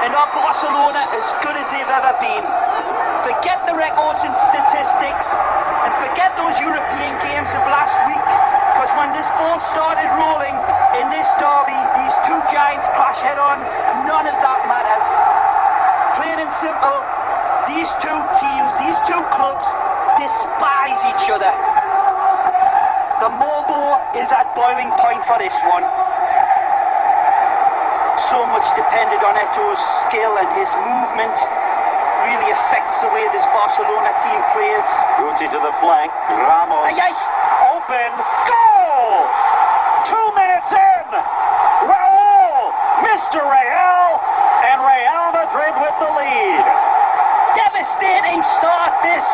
And are Barcelona as good as they've ever been? Forget the records and statistics, and forget those European games of last week, because when this ball started rolling in this derby, these two giants clash head-on. None of that matters. Plain and simple, these two teams, these two clubs, despise each other. The Morbo is at boiling point for this one. So much depended on Eto's skill, and his movement really affects the way this Barcelona team plays. Guti to the flank. Ramos. Ay, ay. Open. Goal! 2 minutes in. Raul, Mr. Real, and Real Madrid with the lead. Devastating start this.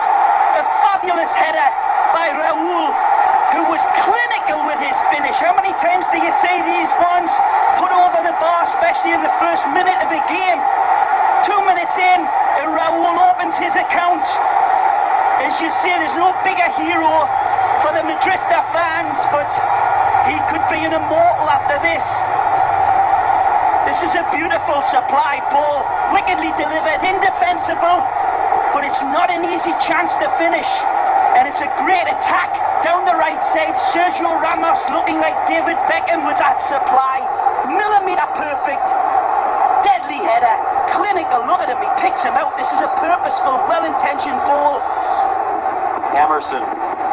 A fabulous header by Raul, who was clinical with his finish. How many times do you see these ones put over the bar, especially in the first minute of the game? 2 minutes in, and Raul opens his account. As you see, there's no bigger hero for the Madrista fans, but he could be an immortal after this. This is a beautiful supply ball, wickedly delivered, indefensible, but it's not an easy chance to finish. And it's a great attack down the right side. Sergio Ramos looking like David Beckham with that supply. Millimetre perfect. Deadly header. Clinical. Look at him. He picks him out. This is a purposeful, well-intentioned ball. Emerson.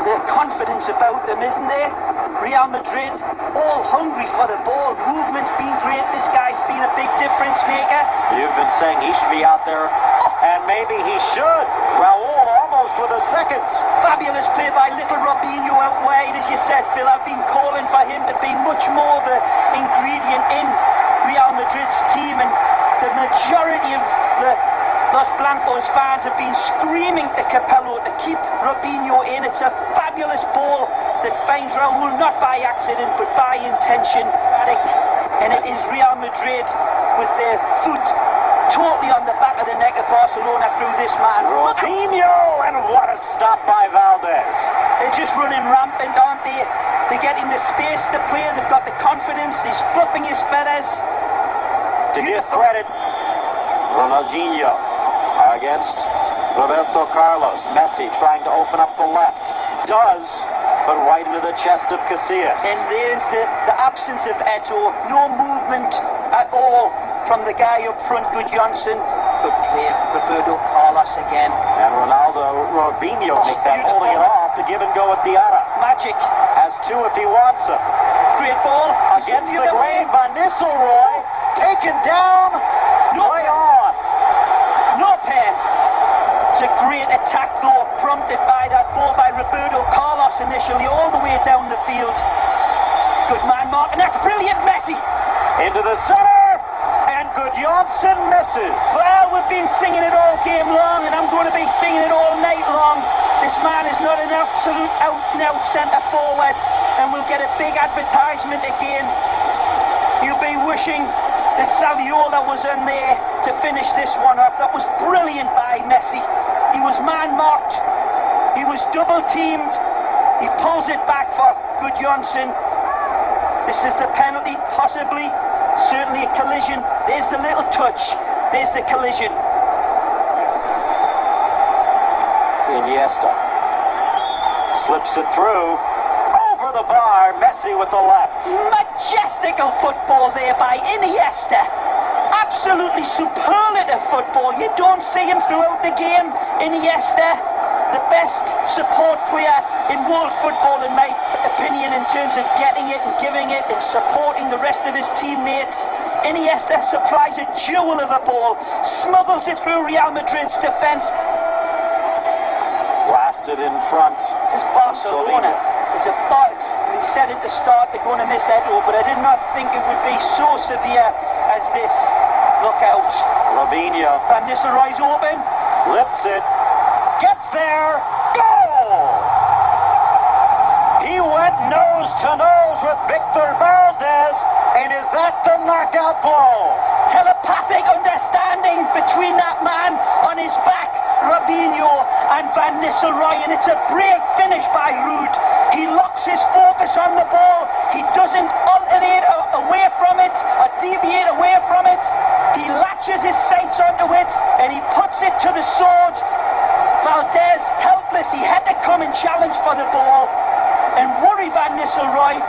There's confidence about them, isn't there? Real Madrid, all hungry for the ball. Movement's been great. This guy's been a big difference maker. You've been saying he should be out there, and maybe he should. Raul almost with a second. Fabulous play by little Robinho out wide. As you said, Phil, I've been calling for him to be much more the ingredient in Real Madrid's team, and the majority of the Los Blancos fans have been screaming to Capello to keep Robinho in. It's a fabulous ball that finds Raul not by accident but by intention. And it is Real Madrid with their foot totally on the back of the neck of Barcelona through this man. Robinho, and what a stop by Valdez. They're just running rampant, aren't they? They're getting the space to play. They've got the confidence. He's fluffing his feathers. To give credit, Ronaldinho against Roberto Carlos. Messi trying to open up the left. Does, but right into the chest of Casillas. And there's the absence of Eto'o. No movement at all from the guy up front, Gudjonsson. Good play, Roberto Carlos again. And Ronaldo, Robinho make that holding it off. The give and go at Diarra. Magic. Has two if he wants them. Great ball. Against the grain, Van Nistelrooy. Taken down. Play on. No pen. It's a great attack though, prompted by that ball by Roberto Carlos initially, all the way down the field. Good man mark, and that's brilliant, Messi. Into the center, and Gudjonsson misses. Well, we've been singing it all game long, and I'm going to be singing it all night long. This man is not an absolute out-and-out centre forward, and we'll get a big advertisement again. You'll be wishing that Saviola was in there to finish this one off. That was brilliant by Messi. He was man-marked. He was double-teamed. He pulls it back for Gudjonsson. This is the penalty, possibly. Certainly a collision. There's the little touch. There's the collision. Iniesta slips it through. Over the bar, Messi with the left. Majestical football there by Iniesta. Absolutely superlative football. You don't see him throughout the game. Iniesta, the best support player in world football in my opinion, in terms of getting it and giving it and supporting the rest of his teammates. Iniesta supplies a jewel of a ball, smuggles it through Real Madrid's defence. Blasted in front. This is Barcelona. It's a we said at the start they're going to miss Eto'o, but I did not think it would be so severe as this. Look out. Robinho. Van Nistelrooy's open. Lifts it. Gets there. Goal! He went nose to nose with Victor Valdez, and is that the knockout blow? Telepathic understanding between that man on his back, Robinho, and Van Nistelrooy, and it's a brave finish by Ruud. He locks his focus on the ball. He doesn't alternate away from it or deviate away from it. He latches his challenge for the ball and worry Van Nistelrooy.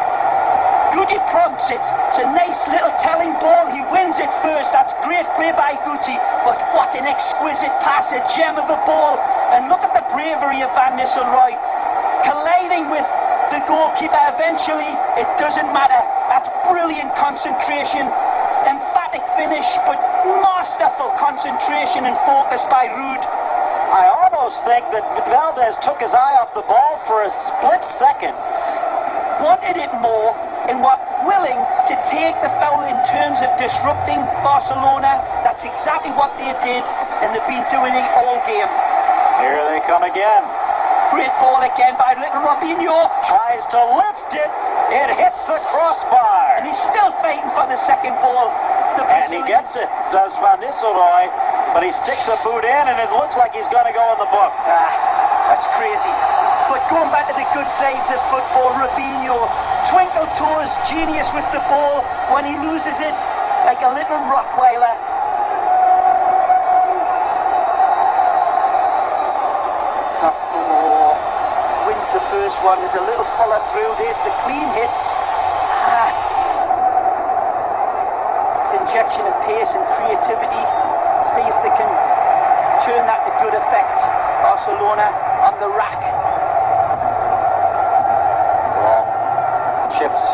Goody prompts it. It's a nice little telling ball. He wins it first. That's great play by Goody. But what an exquisite pass, a gem of a ball. And look at the bravery of Van Nistelrooy. Colliding with the goalkeeper eventually. It doesn't matter. That's brilliant concentration. Emphatic finish, but masterful concentration and focus by Ruud. I almost think that Valdez took his eye off the ball for a split second. Wanted it more and were willing to take the foul in terms of disrupting Barcelona. That's exactly what they did, and they've been doing it all game. Here they come again. Great ball again by little Robinho. Tries to lift it. It hits the crossbar. And he's still fighting for the second ball. And he gets it, does Van Nistelrooy, but he sticks a boot in and it looks like he's going to go in the book. That's crazy. But going back to the good sides of football, Robinho, twinkle toes, genius with the ball. When he loses it, like a little Rottweiler. Wins the first one. There's a little follow through. There's the clean hit. This injection of pace and creativity. See if they can turn that to good effect. Barcelona on the rack. Chips.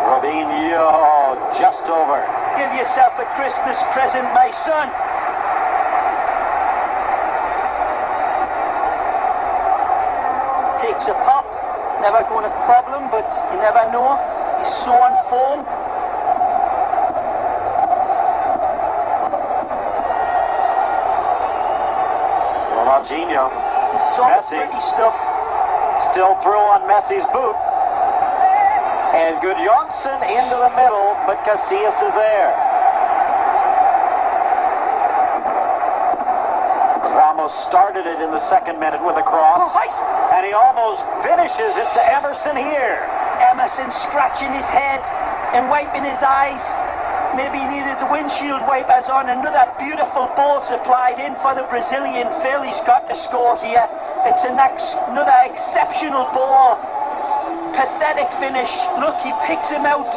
Robinho just over. Give yourself a Christmas present, my son. Takes a pop. Never going to problem, but you never know. He's so on form. Ronaldinho. This is all pretty stuff. Still through on Messi's boot. And Gudjonsson into the middle, but Casillas is there. Ramos started it in the second minute with a cross. And he almost finishes it to Emerson here. Emerson scratching his head and wiping his eyes. Maybe he needed the windshield wipers on. Another beautiful ball supplied in for the Brazilian. Phil, he's got to score here. It's another exceptional ball. Pathetic finish. Look, he picks him out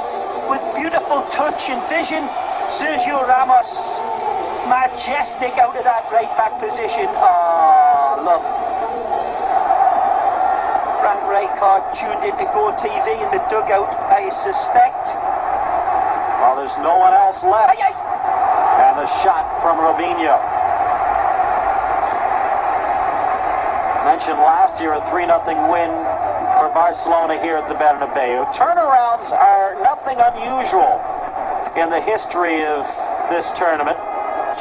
with beautiful touch and vision. Sergio Ramos, majestic out of that right back position. Oh, look. Frank Rijkaard tuned into Go TV in the dugout, I suspect. Well, there's no one else left. And the shot from Robinho. Mentioned last year a 3-0 win for Barcelona here at the Bernabeu. Turnarounds are nothing unusual in the history of this tournament.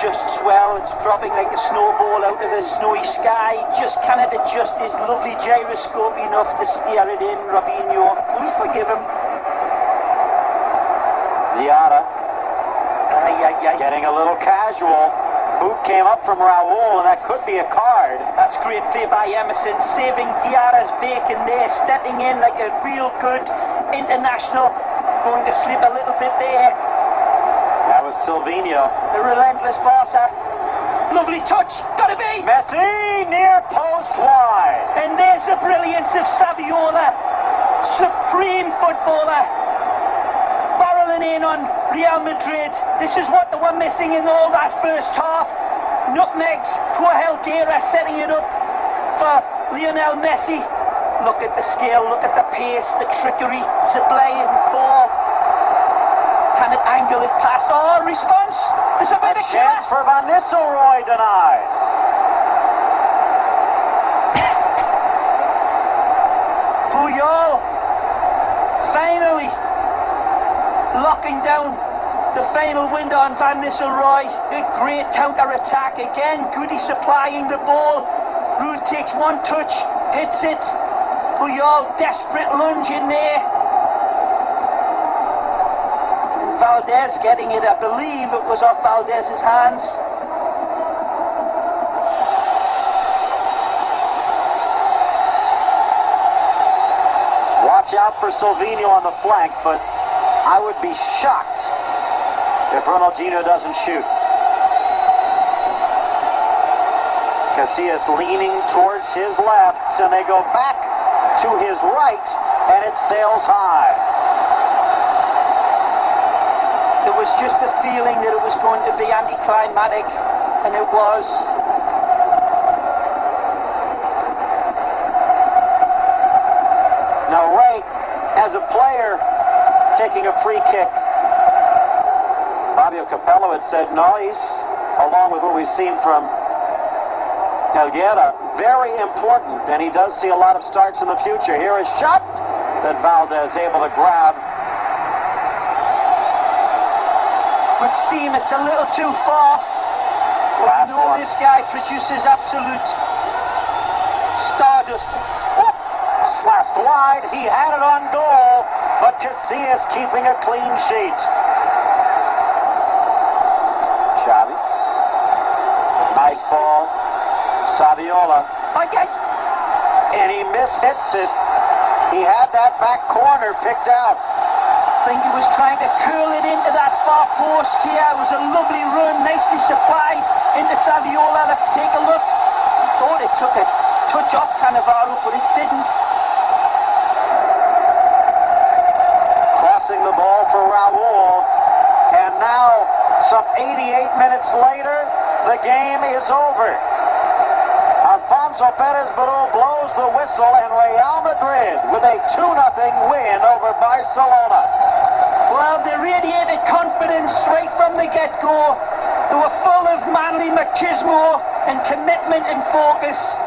Just swell, it's dropping like a snowball out of the snowy sky. Just cannot adjust his lovely gyroscope enough to steer it in. Robinho, we forgive him. Diarra getting a little casual. Boot came up from Raul, and that could be a card. That's great play by Emerson, saving Diarra's bacon there, stepping in like a real good international. Going to slip a little bit there. That was Silvinho. The relentless Barca. Lovely touch, gotta be. Messi near post wide. And there's the brilliance of Saviola. Supreme footballer. Barreling in on Real Madrid. This is what they were missing in all that first half. Nutmegs, poor Helguera setting it up for Lionel Messi. Look at the skill, look at the pace, the trickery, sublime ball. Can it angle it past? Oh, response! There's a bit of chance for Van Nistelrooy denied. Puyol finally locking down the final window on Van Nistelrooy. A great counter-attack again. Goody supplying the ball. Ruud takes one touch, hits it. Puyol, desperate lunge in there. And Valdez getting it. I believe it was off Valdez's hands. Watch out for Silvinho on the flank, but I would be shocked if Ronaldinho doesn't shoot. Casillas leaning towards his left, and they go back to his right, and it sails high. There was just a feeling that it was going to be anticlimactic, and it was. Now Ray, as a player, taking a free kick. Fabio Capello had said no, he's, along with what we've seen from Helguera, very important, and he does see a lot of starts in the future. Here is shot that Valdez able to grab. Would seem it's a little too far. But you know this guy produces absolute stardust. Whoop! Slapped wide, he had it on goal, but Casillas keeping a clean sheet. Xavi. Nice ball. Saviola. Okay. And he mishits it. He had that back corner picked out. I think he was trying to curl it into that far post here. It was a lovely run, nicely supplied into Saviola. Let's take a look. I thought it took a touch off Cannavaro, but it didn't. Crossing the ball for Raul. And now, some 88 minutes later, the game is over. Alfonso Perez-Baro blows the whistle, and Real Madrid with a 2-0 win over Barcelona. Well, they radiated confidence straight from the get-go. They were full of manly machismo and commitment and focus.